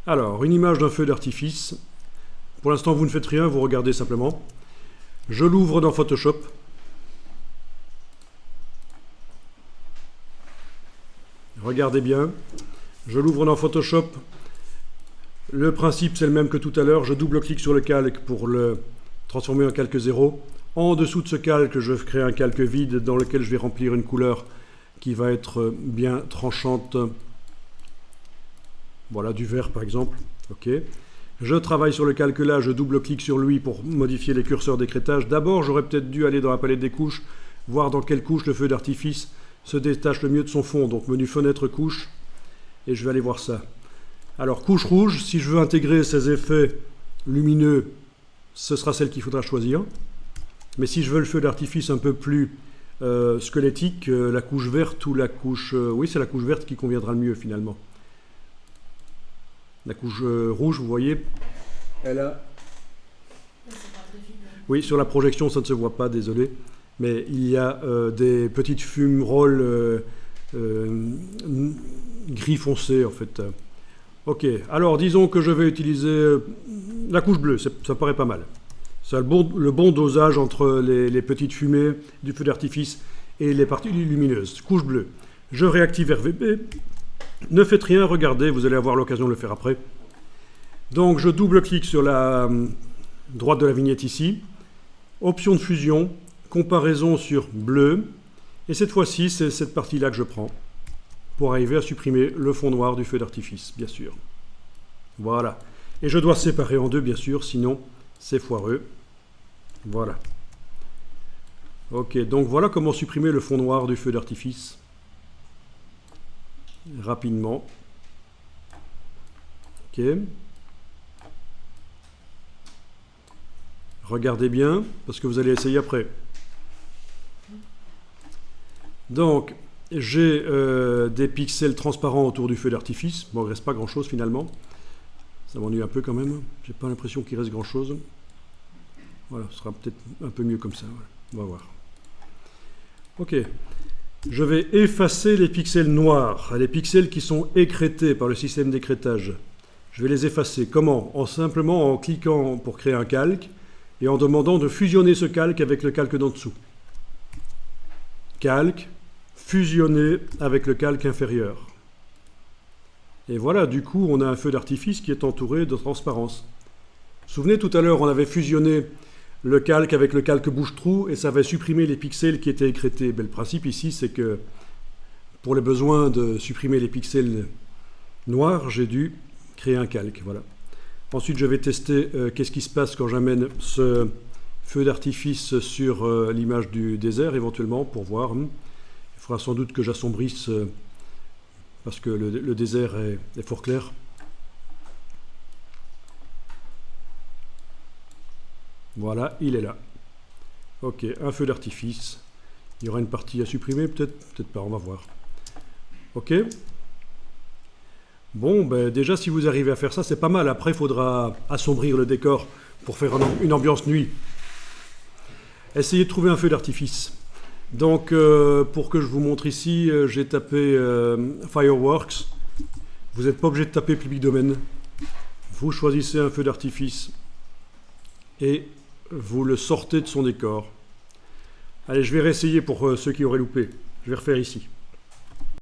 Alors, une image d'un feu d'artifice. Pour l'instant, vous ne faites rien, vous regardez simplement. Je l'ouvre dans Photoshop. Regardez bien. Je l'ouvre dans Photoshop. Le principe, c'est le même que tout à l'heure. Je double-clique sur le calque pour le transformer en calque 0. En dessous de ce calque, je crée un calque vide dans lequel je vais remplir une couleur qui va être bien tranchante. Voilà, du vert par exemple. OK. Je travaille sur le calque là, je double-clique sur lui pour modifier les curseurs d'écrêtage. D'abord, j'aurais peut-être dû aller dans la palette des couches, voir dans quelle couche le feu d'artifice se détache le mieux de son fond. Donc menu fenêtre couche, et je vais aller voir ça. Alors couche rouge, si je veux intégrer ces effets lumineux, ce sera celle qu'il faudra choisir. Mais si je veux le feu d'artifice un peu plus squelettique, la couche verte ou la couche... oui, c'est la couche verte qui conviendra le mieux finalement. La couche rouge, vous voyez, elle a... Oui, sur la projection, ça ne se voit pas, désolé. Mais il y a des petites fumerolles gris foncé, en fait. Ok, alors disons que je vais utiliser la couche bleue, ça paraît pas mal. C'est le bon dosage entre les petites fumées du feu d'artifice et les parties lumineuses. Couche bleue. Je réactive RVB. Ne faites rien, regardez, vous allez avoir l'occasion de le faire après. Donc je double-clique sur la droite de la vignette ici. Option de fusion, comparaison sur bleu. Et cette fois-ci, c'est cette partie-là que je prends pour arriver à supprimer le fond noir du feu d'artifice, bien sûr. Voilà. Et je dois séparer en deux, bien sûr, sinon c'est foireux. Voilà. Ok, donc voilà comment supprimer le fond noir du feu d'artifice. Rapidement. Ok. Regardez bien, parce que vous allez essayer après. Donc, j'ai des pixels transparents autour du feu d'artifice. Bon, il ne reste pas grand-chose finalement. Ça m'ennuie un peu quand même. J'ai pas l'impression qu'il reste grand-chose. Voilà, ce sera peut-être un peu mieux comme ça. Voilà. On va voir. Ok. Je vais effacer les pixels noirs, les pixels qui sont écrêtés par le système d'écrêtage. Je vais les effacer. Comment? Simplement en cliquant pour créer un calque et en demandant de fusionner ce calque avec le calque d'en dessous. Calque, fusionner avec le calque inférieur. Et voilà, du coup, on a un feu d'artifice qui est entouré de transparence. Vous vous souvenez, tout à l'heure, on avait fusionné le calque avec le calque bouche-trou et ça avait supprimé les pixels qui étaient écrêtés. Mais le principe ici, c'est que pour les besoins de supprimer les pixels noirs, j'ai dû créer un calque. Voilà. Ensuite, je vais tester qu'est-ce qui se passe quand j'amène ce feu d'artifice sur l'image du désert, éventuellement, pour voir. Il faudra sans doute que j'assombrisse parce que le désert est fort clair. Voilà, il est là. Ok, un feu d'artifice. Il y aura une partie à supprimer, peut-être pas, on va voir. Ok. Bon, ben déjà, si vous arrivez à faire ça, c'est pas mal. Après, il faudra assombrir le décor pour faire une ambiance nuit. Essayez de trouver un feu d'artifice. Donc, pour que je vous montre ici, j'ai tapé Fireworks. Vous n'êtes pas obligé de taper Public Domain. Vous choisissez un feu d'artifice et vous le sortez de son décor. Allez, je vais réessayer pour ceux qui auraient loupé. Je vais refaire ici.